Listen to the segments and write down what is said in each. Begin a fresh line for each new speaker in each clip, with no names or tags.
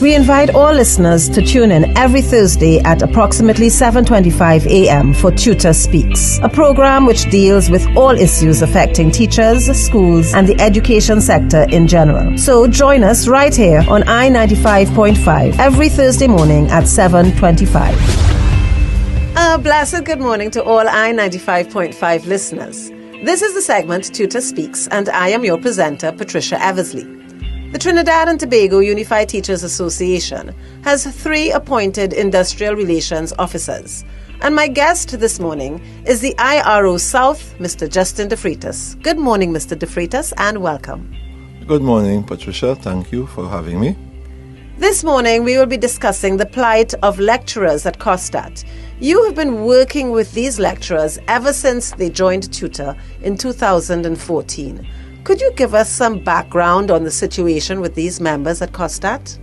We invite all listeners to tune in every Thursday at approximately 7:25 a.m. for TTUTA Speaks, a program which deals with all issues affecting teachers, schools, and the education sector in general. So join us right here on I-95.5 every Thursday morning at 7:25. A blessed good morning to all I-95.5 listeners. This is the segment TTUTA Speaks, and I am your presenter, Patricia Eversley. The Trinidad and Tobago Unified Teachers Association has 3 appointed industrial relations officers. And my guest this morning is the IRO South, Mr. Justin De Freitas. Good morning, Mr. De Freitas, and welcome.
Good morning, Patricia. Thank you for having me.
This morning, we will be discussing the plight of lecturers at COSTAATT. You have been working with these lecturers ever since they joined TTUTA in 2014. Could you give us some background on the situation with these members at COSTAATT?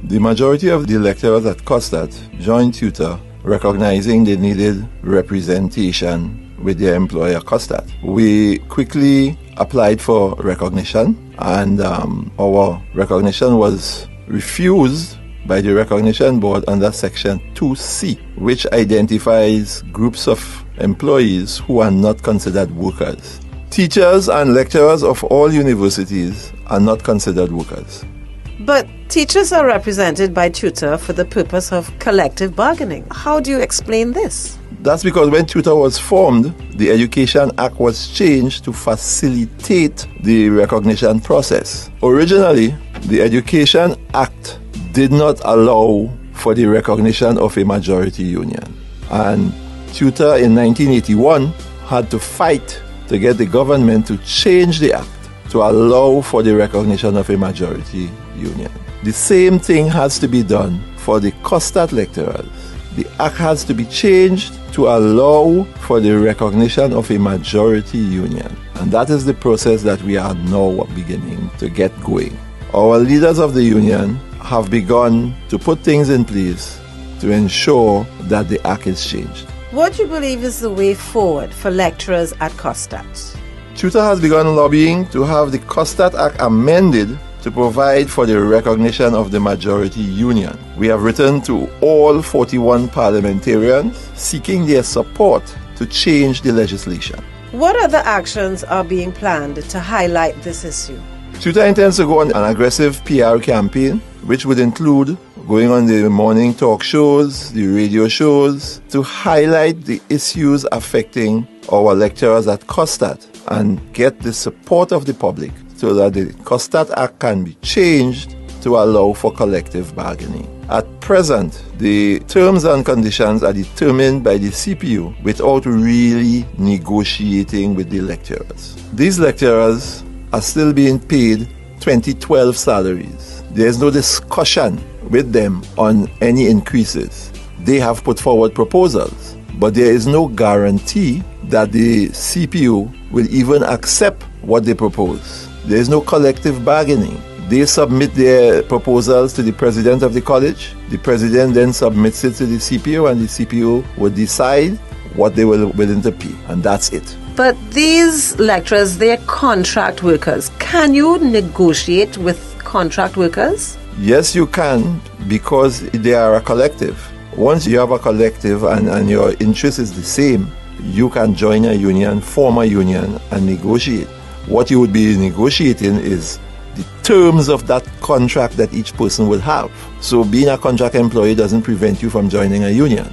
The majority of the lecturers at COSTAATT joined TTUTA recognizing they needed representation with their employer COSTAATT. We quickly applied for recognition, and our recognition was refused by the Recognition Board under Section 2C, which identifies groups of employees who are not considered workers. Teachers and lecturers of all universities are not considered workers.
But teachers are represented by TTUTA for the purpose of collective bargaining. How do you explain this?
That's because when TTUTA was formed, the Education Act was changed to facilitate the recognition process. Originally, the Education Act did not allow for the recognition of a majority union. And TTUTA in 1981 had to fight to get the government to change the act to allow for the recognition of a majority union. The same thing has to be done for the COSTAATT lecturers. The act has to be changed to allow for the recognition of a majority union. And that is the process that we are now beginning to get going. Our leaders of the union have begun to put things in place to ensure that the act is changed.
What do you believe is the way forward for lecturers at COSTAATT?
TTUTA has begun lobbying to have the COSTAATT Act amended to provide for the recognition of the majority union. We have written to all 41 parliamentarians seeking their support to change the legislation.
What other actions are being planned to highlight this issue?
TTUTA intends to go on an aggressive PR campaign, which would include going on the morning talk shows, the radio shows, to highlight the issues affecting our lecturers at COSTAATT and get the support of the public so that the COSTAATT Act can be changed to allow for collective bargaining. At present, the terms and conditions are determined by the CPU without really negotiating with the lecturers. These lecturers are still being paid 2012 salaries. There is no discussion with them on any increases. They have put forward proposals, but there is no guarantee that the CPU will even accept what they propose. There is no collective bargaining. They submit their proposals to the president of the college. The president then submits it to the CPU, and the CPU will decide what they will willing to pay, and that's it.
But these lecturers, they are contract workers. Can you negotiate with contract workers?
Yes, you can, because they are a collective. Once you have a collective and your interest is the same, you can join a union, form a union, and negotiate. What you would be negotiating is the terms of that contract that each person will have. So being a contract employee doesn't prevent you from joining a union.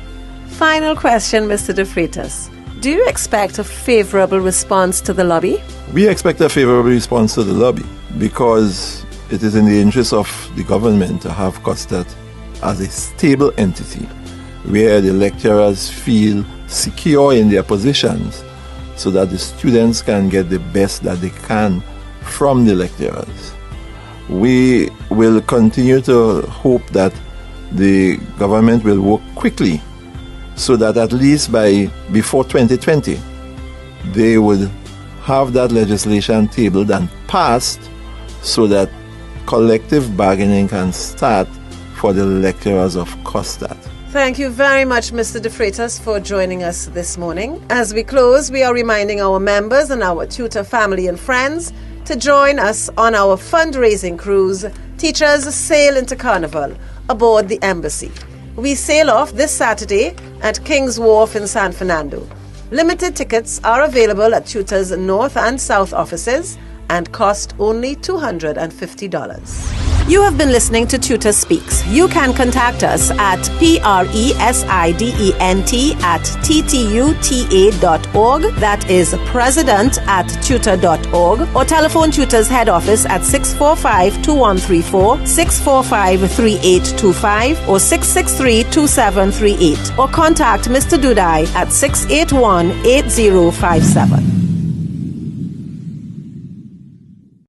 Final question, Mr. De Freitas. Do you expect a favorable response to the lobby?
We expect a favorable response to the lobby because it is in the interest of the government to have COSTAATT as a stable entity where the lecturers feel secure in their positions so that the students can get the best that they can from the lecturers. We will continue to hope that the government will work quickly so that at least before 2020, they would have that legislation tabled and passed so that collective bargaining can start for the lecturers of COSTAATT.
Thank you very much, Mr. De Freitas, for joining us this morning. As we close, we are reminding our members and our TTUTA family and friends to join us on our fundraising cruise, Teachers Sail into Carnival, aboard the Embassy. We sail off this Saturday at King's Wharf in San Fernando. Limited tickets are available at TTUTA's North and South offices and cost only $250. You have been listening to TTUTA Speaks. You can contact us at president@ttuta.org, that is president@tuta.org, or telephone TTUTA's head office at 645-2134, 645-3825, or 663-2738, or contact Mr. Dudai at 681-8057.